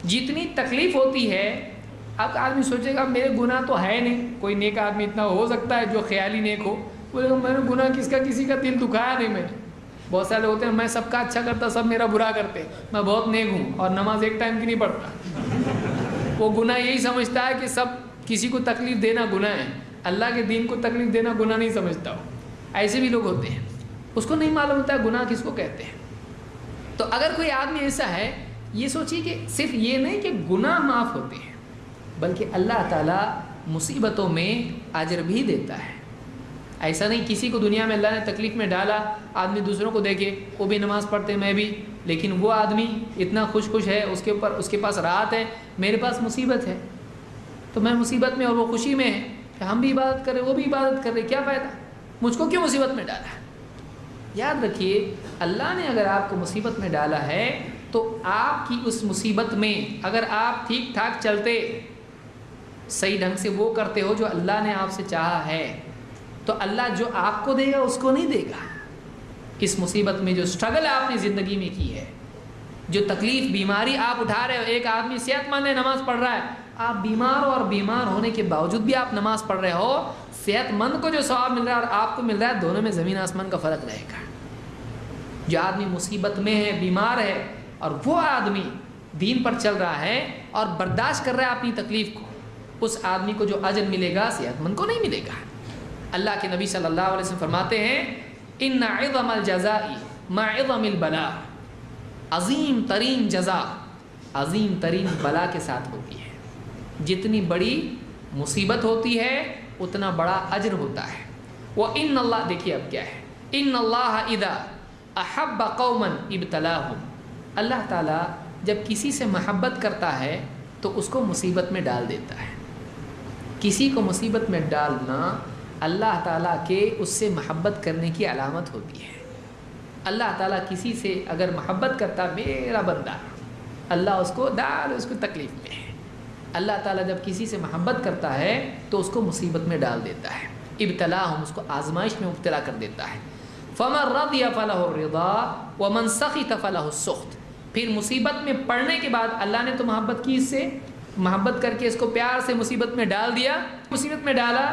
جتنی تکلیف ہوتی ہے، اب آدمی سوچے گا میرے گناہ تو ہے نہیں، کوئی نیک آدمی اتنا ہو سکتا ہے جو خیالی نیک ہو، بولے گا میں نے گناہ کسی کا دل دکھایا نہیں میں نے۔ بہت سارے ہوتے ہیں میں سب کا اچھا کرتا سب میرا برا کرتے، میں بہت نیک ہوں اور نماز ایک ٹائم کی نہیں پڑھتا۔ وہ گناہ یہی سمجھتا ہے کہ سب کسی کو تکلیف دینا گناہ ہے، اللہ کے دین کو تکلیف دینا گناہ نہیں سمجھتا ہو۔ ایسے بھی لوگ ہوتے ہیں، اس کو نہیں معلوم ہوتا ہے گناہ کس کو کہتے ہیں۔ تو اگر کوئی آدمی ایسا ہے، یہ سوچیے کہ صرف یہ نہیں کہ گناہ معاف ہوتے ہیں، بلکہ اللہ تعالیٰ مصیبتوں میں اجر بھی دیتا ہے۔ ایسا نہیں کسی کو دنیا میں اللہ نے تکلیف میں ڈالا، آدمی دوسروں کو دیکھے وہ بھی نماز پڑھتے میں بھی، لیکن وہ آدمی اتنا خوش ہے، اس کے پاس راحت ہے، میرے پاس مصیبت ہے تو میں مصیبت میں اور وہ خوشی میں ہے کہ ہم بھی عبادت کر رہے وہ بھی عبادت کر رہے، کیا فائدہ، مجھ کو کیوں مصیبت میں ڈالا ہے۔ یاد رکھیے اللہ نے اگر آپ کو مصیبت میں ڈالا ہے تو آپ کی اس مصیبت میں اگر آپ ٹھیک ٹھاک چلتے، صحیح ڈھنگ سے وہ کرتے ہو جو اللہ نے آپ سے چاہا ہے، تو اللہ جو آپ کو دے گا اس کو نہیں دے گا۔ اس مصیبت میں جو سٹرگل آپ نے زندگی میں کی ہے، جو تکلیف بیماری آپ اٹھا رہے ہو، ایک آدمی صحت مند ہے نماز پڑھ رہا ہے، آپ بیمار ہو اور بیمار ہونے کے باوجود بھی آپ نماز پڑھ رہے ہو، صحت مند کو جو ثواب مل رہا ہے اور آپ کو مل رہا ہے، دونوں میں زمین آسمان کا فرق رہے گا۔ جو آدمی مصیبت میں ہے، بیمار ہے، اور وہ آدمی دین پر چل رہا ہے اور برداشت کر رہا ہے اپنی تکلیف کو، اس آدمی کو جو اجر ملے گا صحت مند کو نہیں ملے گا۔ اللہ کے نبی صلی اللہ علیہ وسلم فرماتے ہیں ان عظم الجزاء مع عظم البلاء، عظیم ترین جزا عظیم ترین بلا کے ساتھ ہوتی ہے۔ جتنی بڑی مصیبت ہوتی ہے اتنا بڑا اجر ہوتا ہے۔ وَإِنَّ اللَّهَ، دیکھیے اب کیا ہے، إِنَّ اللَّهَ إِذَا أَحَبَّ قَوْمًا ابْتَلَاهُمْ، اللہ تعالیٰ جب کسی سے محبت کرتا ہے تو اس کو مصیبت میں ڈال دیتا ہے۔ کسی کو مصیبت میں ڈالنا اللہ تعالیٰ کے اس سے محبت کرنے کی علامت ہوتی ہے۔ اللہ تعالیٰ کسی سے اگر محبت کرتا، میرا بندہ، اللہ اس کو ڈال، اس کو تکلیف میں ہے۔ اللہ تعالیٰ جب کسی سے محبت کرتا ہے تو اس کو مصیبت میں ڈال دیتا ہے، ابتلاہم، اس کو آزمائش میں مبتلا کر دیتا ہے۔ فَمَن رَضِيَ فَلَهُ الرِّضَا وَمَن سَخِطَ فَلَهُ السُّخْط، پھر مصیبت میں پڑنے کے بعد اللہ نے تو محبت کی، اس سے محبت کر کے اس کو پیار سے مصیبت میں ڈال دیا، مصیبت میں ڈالا،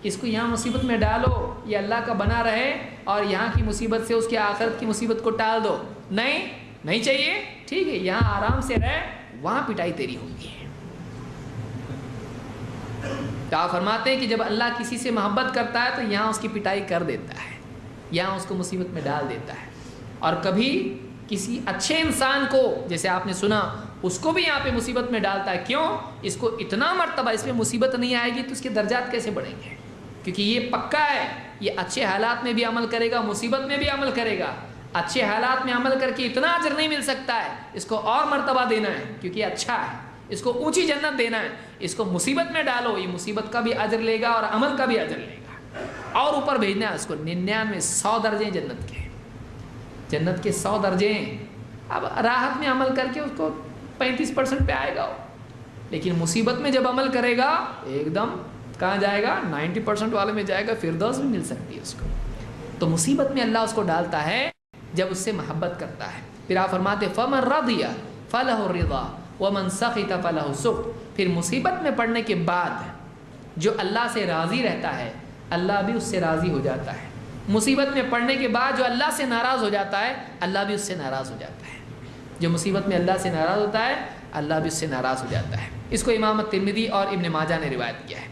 اس کو یہاں مصیبت میں ڈالو یہ اللہ کا بنا رہے اور یہاں کی مصیبت سے اس کی آخرت کی مصیبت کو ٹال دو، نہیں چاہیے، ٹھیک ہے یہاں آرام سے رہ، وہاں پٹائی تیری ہوگی۔ تو آپ فرماتے ہیں کہ جب اللہ کسی سے محبت کرتا ہے تو یہاں اس کی پٹائی کر دیتا ہے، یہاں اس کو مصیبت میں ڈال دیتا ہے۔ اور کبھی کسی اچھے انسان کو، جیسے آپ نے سنا، اس کو بھی یہاں پہ مصیبت میں ڈالتا ہے، کیوں؟ اس کو اتنا مرتبہ اس میں مصیبت نہیں آئے گی تو اس کے درجات کیسے بڑھیں گے، کیونکہ یہ پکا ہے، یہ اچھے حالات میں بھی عمل کرے گا، مصیبت میں بھی عمل کرے گا۔ اچھے حالات میں عمل کر کے اتنا اجر نہیں مل سکتا ہے، اس کو اور مرتبہ دینا ہے کیونکہ یہ اچھا ہے، اس کو اونچی جنت دینا ہے۔ اس کو مصیبت میں ڈالو، یہ مصیبت کا بھی اجر لے گا اور عمل کا بھی اجر لے گا، اور اوپر بھیجنا ہے اس کو 99 100 درجے جنت کے 100 درجے ہیں۔ اب راحت میں عمل کر کے اس کو 35% پہ آئے گا، لیکن مصیبت میں جب عمل کرے گا ایک دم کہاں جائے گا، 90% والے میں جائے گا، فردوس بھی مل سکتی ہے اس کو۔ تو مصیبت میں اللہ اس کو ڈالتا ہے جب اس سے محبت کرتا ہے۔ پھر آپ فرماتے فَمَن رَضِيَ فَلَهُ الرِّضَا وَمَن سَخِطَ فَلَهُ السُّخْطُ، پھر مصیبت میں پڑنے کے بعد جو اللہ سے راضی رہتا ہے اللہ بھی اس سے راضی ہو جاتا ہے۔ مصیبت میں پڑنے کے بعد جو اللہ سے ناراض ہو جاتا ہے اللہ بھی اس سے ناراض ہو جاتا ہے۔ جو مصیبت میں اللہ سے ناراض ہوتا ہے اللہ بھی اس سے ناراض ہو جاتا ہے۔ اس کو امام ترمذی اور ابن ماجہ نے روایت کیا ہے۔